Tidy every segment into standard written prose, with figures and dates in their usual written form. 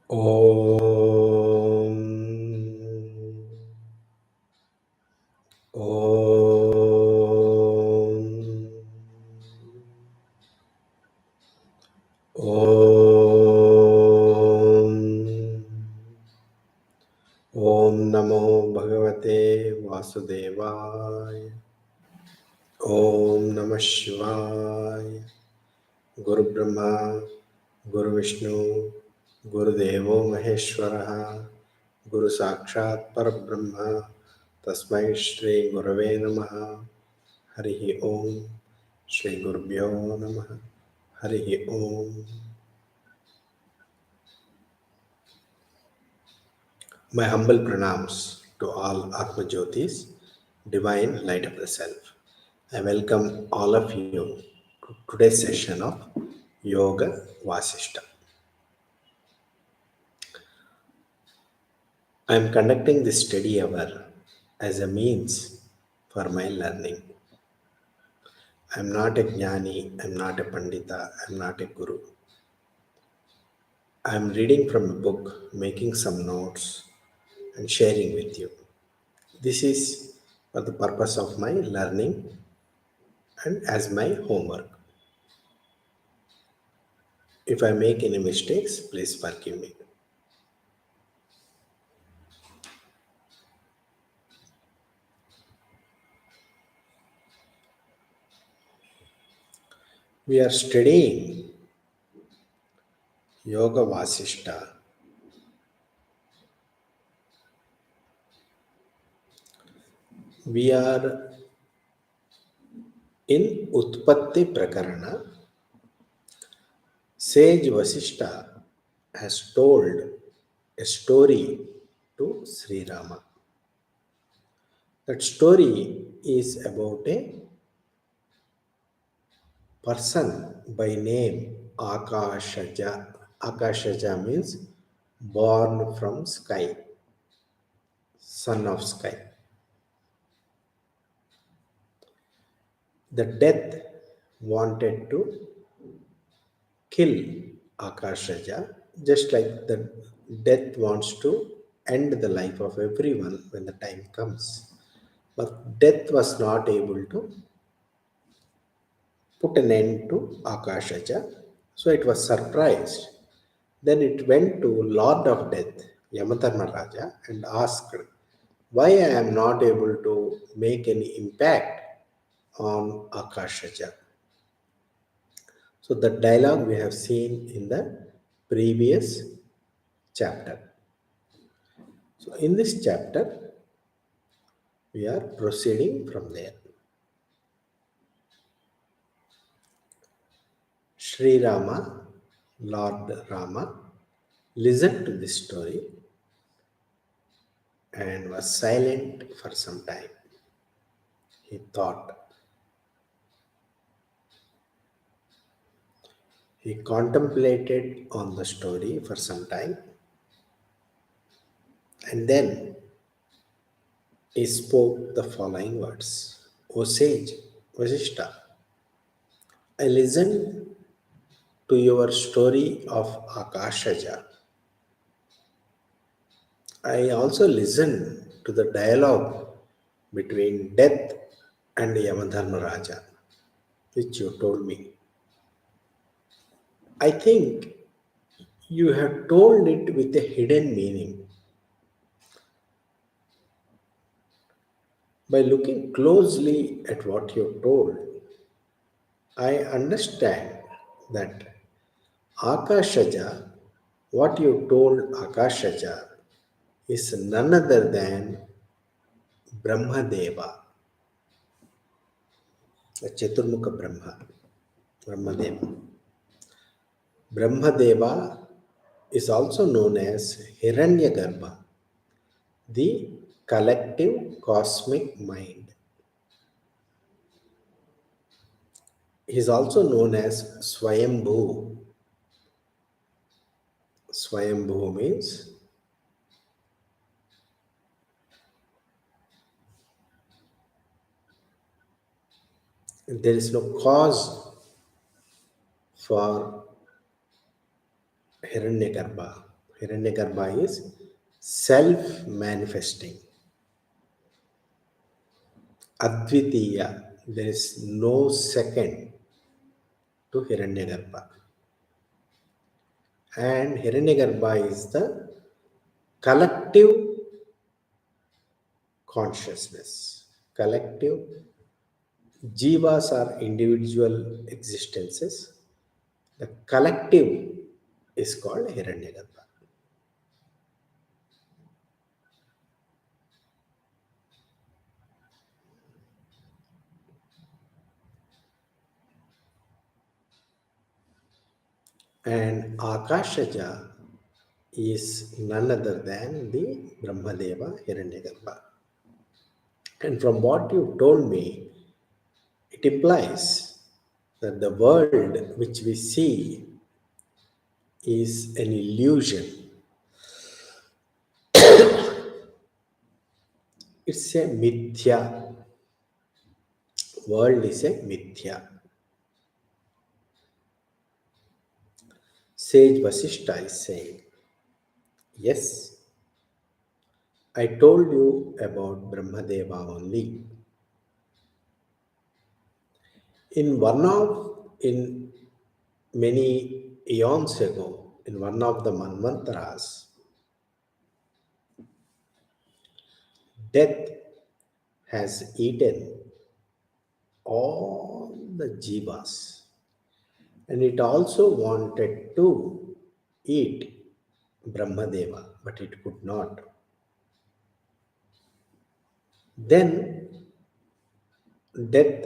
Om. Om. Om. Om Namo Bhagavate Vasudevaya. Om Namah Shivaya. Guru Brahma, Guru Vishnu, Guru Devo Maheshwaraha, Guru Sakshat Parabrahma, Tasmai Shri Gurave Namaha, Harihi Om, Shri Gurubhyo Namaha, Harihi Om. My humble pranams to all Atma Jyotis, divine light of the self. I welcome all of you to today's session of Yoga Vashishta. I am conducting this study hour as a means for my learning. I am not a jnani, I am not a pandita, I am not a guru. I am reading from a book, making some notes, and sharing with you. This is for the purpose of my learning and as my homework. If I make any mistakes, please forgive me. We are studying Yoga Vasishta. We are in Utpatti Prakarana. Sage Vashishta has told a story to Sri Rama. That story is about a person by name Akashaja. Akashaja means born from sky, son of sky. The death wanted to kill Akashaja, just like the death wants to end the life of everyone when the time comes. But death was not able to put an end to Akashaja, so it was surprised. Then it went to Lord of Death, Yamadharmaraja, and asked why I am not able to make any impact on Akashaja. So the dialogue we have seen in the previous chapter. So in this chapter, we are proceeding from there. Sri Rama, Lord Rama, listened to this story and was silent for some time. He thought. He contemplated on the story for some time and then he spoke the following words. O sage, Vashishta, I listened to your story of Akashaja. I also listened to the dialogue between death and Yamadharmaraja, which you told me. I think you have told it with a hidden meaning. By looking closely at what you told, I understand that Akashaja, what you told Akashaja, is none other than Brahmadeva, the Chaturmukha Brahma, Brahmadeva. Brahmadeva is also known as Hiranyagarbha, the collective cosmic mind. He is also known as Swayambhu. Swayambhu means there is no cause for Hiranyagarbha. Hiranyagarbha is self manifesting. Advitiya, there is no second to Hiranyagarbha. And Hiranyagarbha is the collective consciousness. Collective jivas are individual existences. The collective is called Hiranyagarbha. And Akashaja is none other than the Brahmadeva Hiranyagarbha. And from what you told me, it implies that the world which we see is an illusion. It's a mithya. World is a mithya. Sage Vashishta is saying, yes, I told you about Brahmadeva only. In many eons ago, in one of the Manvantaras, death has eaten all the jivas, and it also wanted to eat Brahmadeva, but it could not. Then death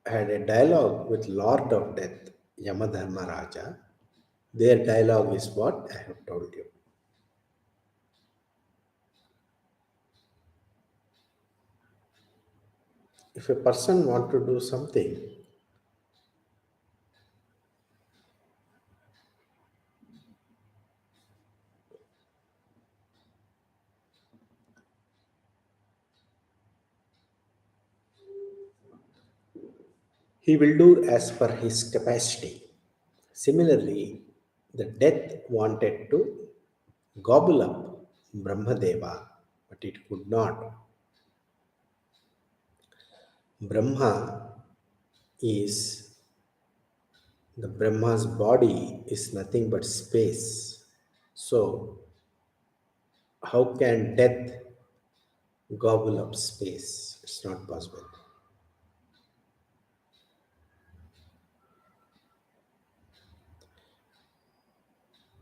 had a dialogue with Lord of Death, Yamadharmaraja. Their dialogue is what I have told you. If a person want to do something, he will do as per his capacity. Similarly, the death wanted to gobble up Brahmadeva, but it could not. Brahma is the Brahma's body is nothing but space. So, how can death gobble up space? It's not possible.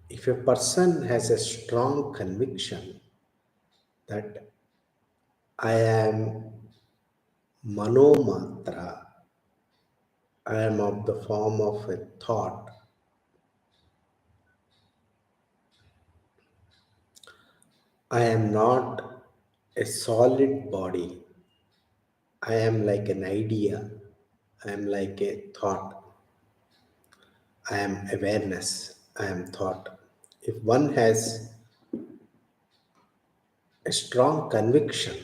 If a person has a strong conviction that I am manomatra, I am of the form of a thought, I am not a solid body, I am like an idea, I am like a thought, I am awareness, I am thought. If one has a strong conviction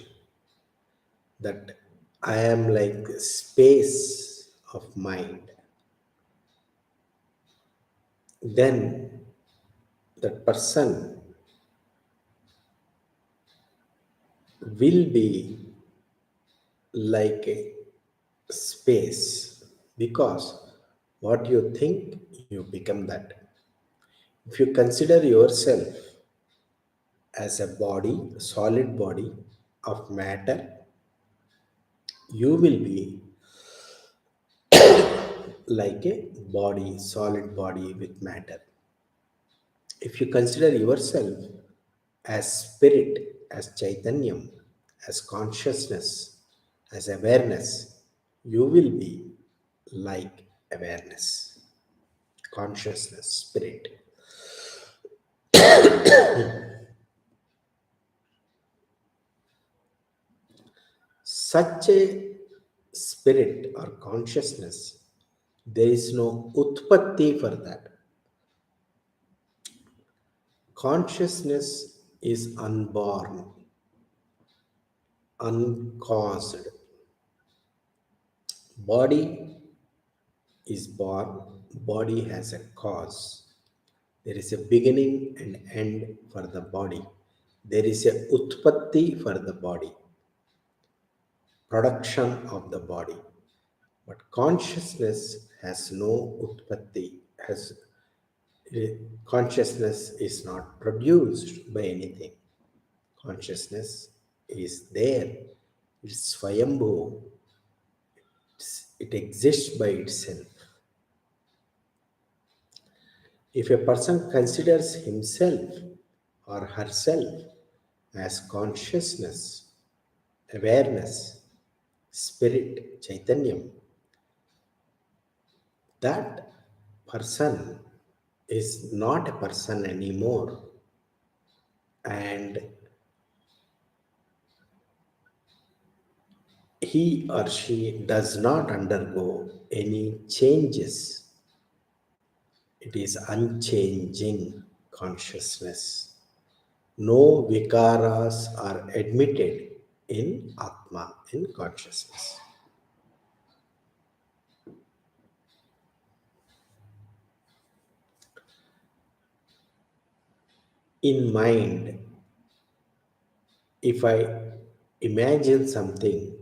that I am like space of mind, then that person will be like a space, because what you think, you become that. If you consider yourself as a body, solid body of matter, you will be like a body, solid body with matter. If you consider yourself as spirit, as chaitanyam, as consciousness, as awareness, you will be like awareness, consciousness, spirit. Such a spirit or consciousness, there is no utpatti for that. Consciousness is unborn, uncaused. Body is born, body has a cause. There is a beginning and end for the body. There is a utpatti for the body, production of the body. But consciousness has no utpatti, has consciousness is not produced by anything. Consciousness is there. It's swayambhu. It exists by itself. If a person considers himself or herself as consciousness, awareness, spirit, chaitanyam, that person is not a person anymore, and he or she does not undergo any changes. It is unchanging consciousness. No vikaras are admitted in Atma, in consciousness. In mind, if I imagine something,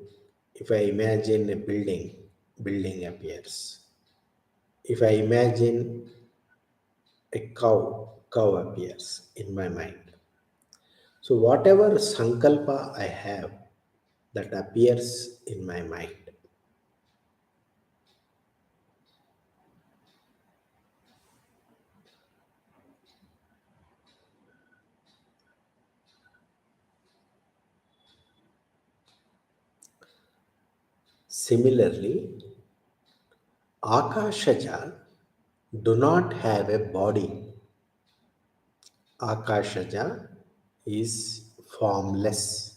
if I imagine a building, building appears. If I imagine a cow, cow appears in my mind. So whatever sankalpa I have, that appears in my mind. Similarly, Akashaja do not have a body. Akashaja is formless.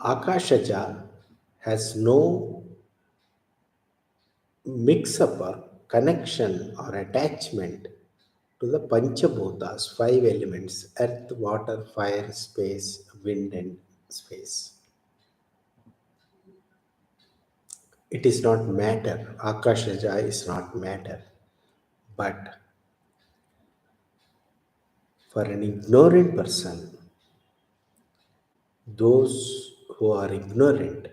Akashaja has no mix up or connection or attachment to the Panchabhutas, five elements: earth, water, fire, space, wind, and space. It is not matter. Akashaja is not matter. But for an ignorant person, those who are ignorant,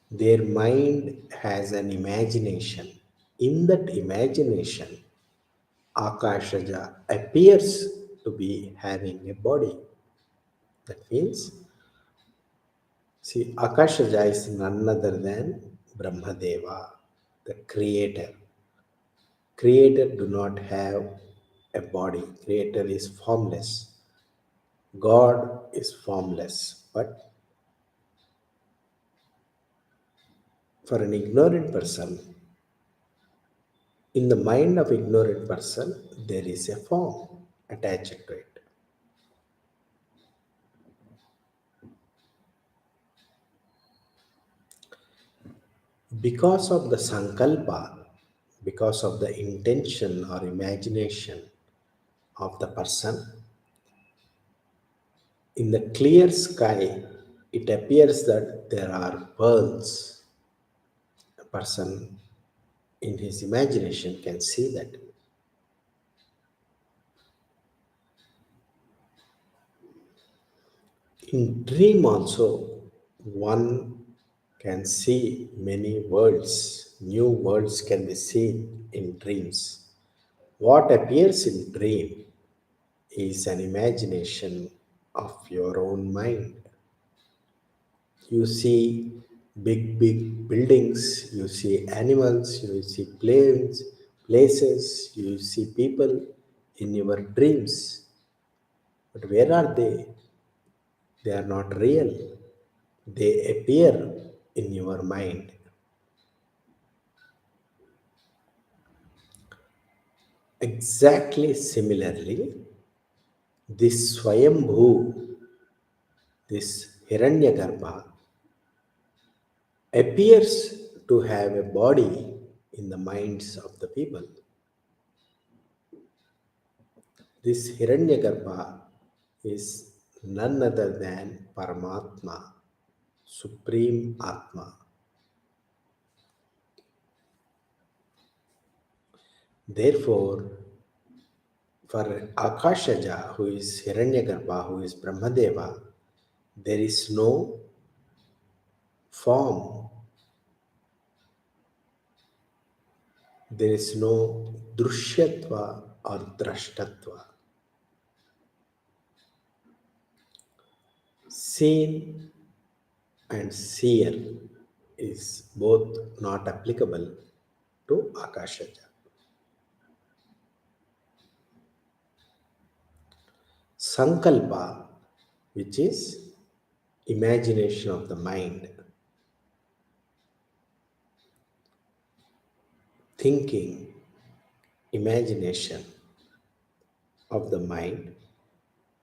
their mind has an imagination. In that imagination, Akashaja appears to be having a body. That means, see, Akashaja is none other than Brahmadeva, the creator. Creator do not have a body. Creator is formless. God is formless. But for an ignorant person, in the mind of ignorant person, there is a form attached to it. Because of the sankalpa, because of the intention or imagination of the person, in the clear sky, it appears that there are pearls. A person in his imagination can see that. In dream also, one can see many worlds. New worlds can be seen in dreams. What appears in dream is an imagination of your own mind. You see big buildings, you see animals, you see planes, places, you see people in your dreams. But where are they? They are not real. They appear in your mind. Exactly similarly, this Swayambhu, this Hiranyagarbha, appears to have a body in the minds of the people. This Hiranyagarbha is none other than Paramatma, Supreme Atma. Therefore, for Akashaja, who is Hiranyagarbha, who is Brahmadeva, there is no form, there is no drushyatva or drashtatva. Seen and seer is both not applicable to Akashaja. Sankalpa, which is imagination of the mind, thinking, imagination of the mind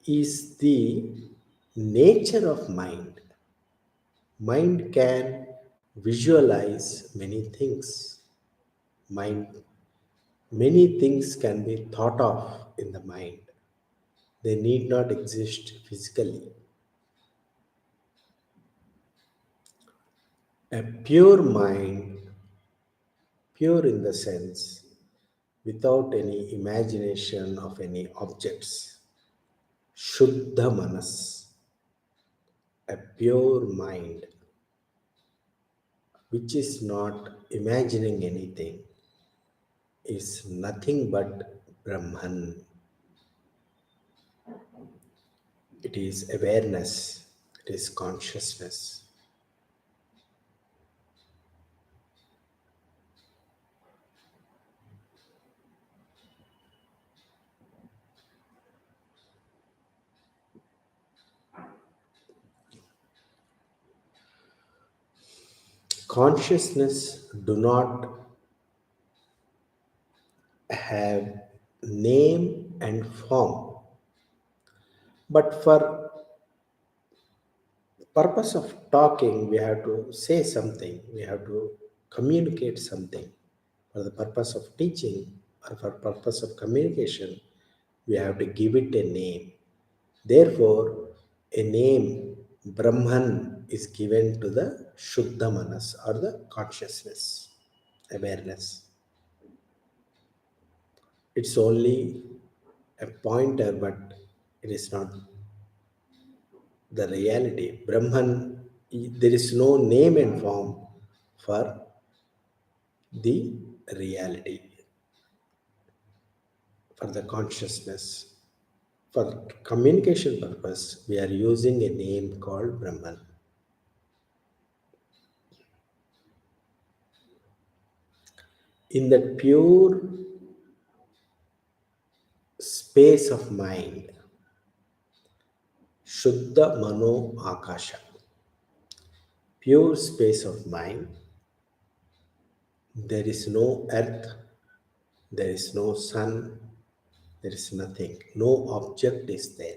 is the nature of mind. Mind can visualize many things. Mind, many things can be thought of in the mind. They need not exist physically. A pure mind, pure in the sense, without any imagination of any objects, Shuddha Manas, a pure mind which is not imagining anything, is nothing but Brahman. It is awareness, it is consciousness. Consciousness do not have name and form, but for purpose of talking we have to say something, we have to communicate something. For the purpose of teaching or for purpose of communication, we have to give it a name. Therefore, a name Brahman is given to the Shuddha Manas or the consciousness, awareness. It's only a pointer, but it is not the reality. Brahman, there is no name and form for the reality, for the consciousness. For communication purpose, we are using a name called Brahman. In that pure space of mind, Shuddha Mano Akasha, pure space of mind, there is no earth, there is no sun, there is nothing, no object is there.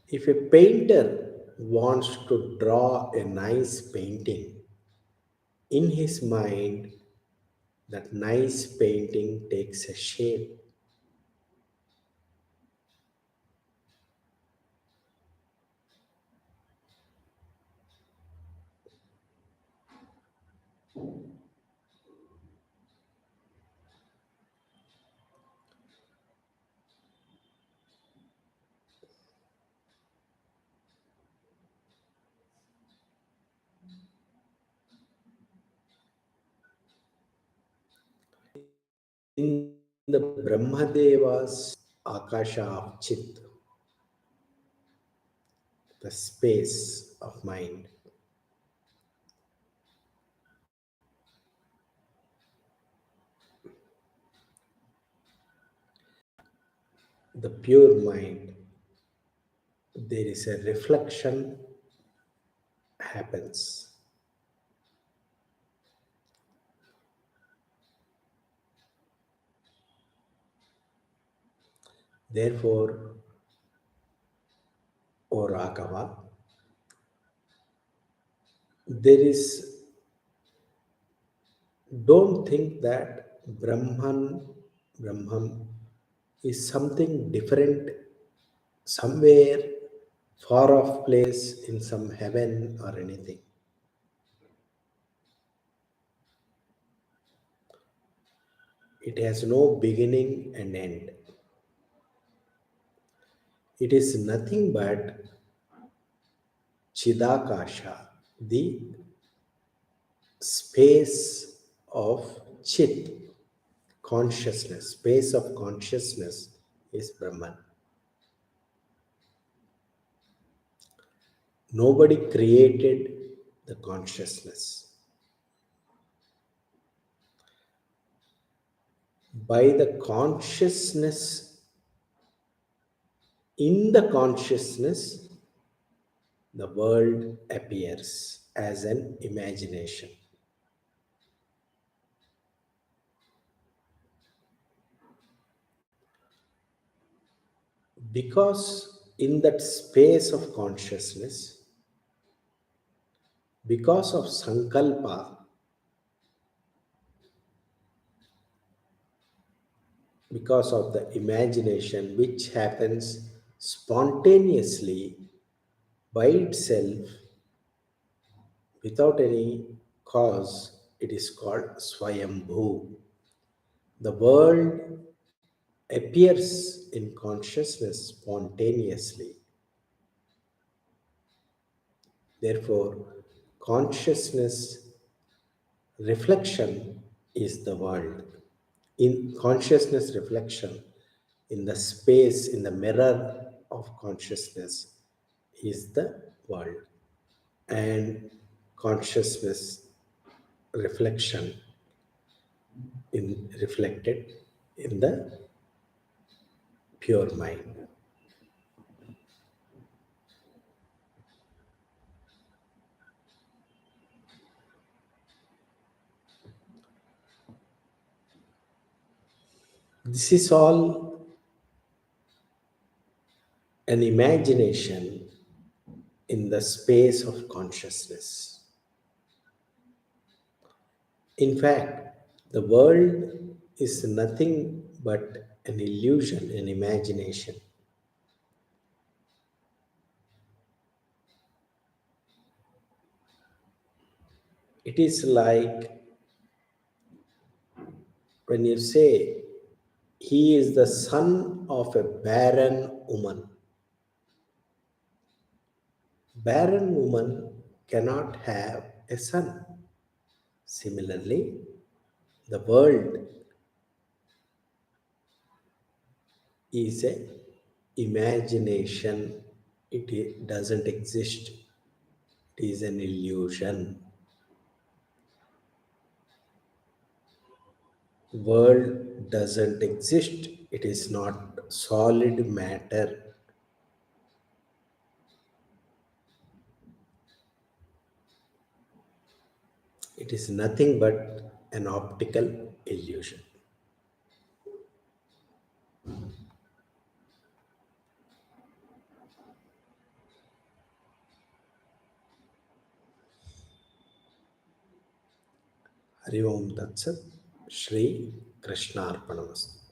If a painter wants to draw a nice painting, in his mind, that nice painting takes a shape. In the Brahmadeva's Akasha of Chit, the space of mind, the pure mind, there is a reflection happens. Therefore, O Raghava, there is, don't think that Brahman is something different somewhere far off place in some heaven or anything. It has no beginning and end. It is nothing but Chidakasha, the space of Chit, consciousness, space of consciousness is Brahman. Nobody created the consciousness. By the consciousness, in the consciousness, the world appears as an imagination. Because in that space of consciousness, because of sankalpa, because of the imagination which happens spontaneously by itself without any cause, it is called Swayambhu. The world appears in consciousness spontaneously. Therefore, consciousness reflection is the world. In consciousness reflection, in the space, in the mirror of consciousness, is the world. And consciousness reflection in reflected in the pure mind. This is all an imagination in the space of consciousness. In fact, the world is nothing but an illusion, an imagination. It is like when you say, he is the son of a barren woman. Barren woman cannot have a son. Similarly, the world is a imagination. Doesn't exist. It is an illusion. World doesn't exist. It is not solid matter. It is nothing but an optical illusion. Hari Om Tat Sat. Shri Krishnarpanamastu.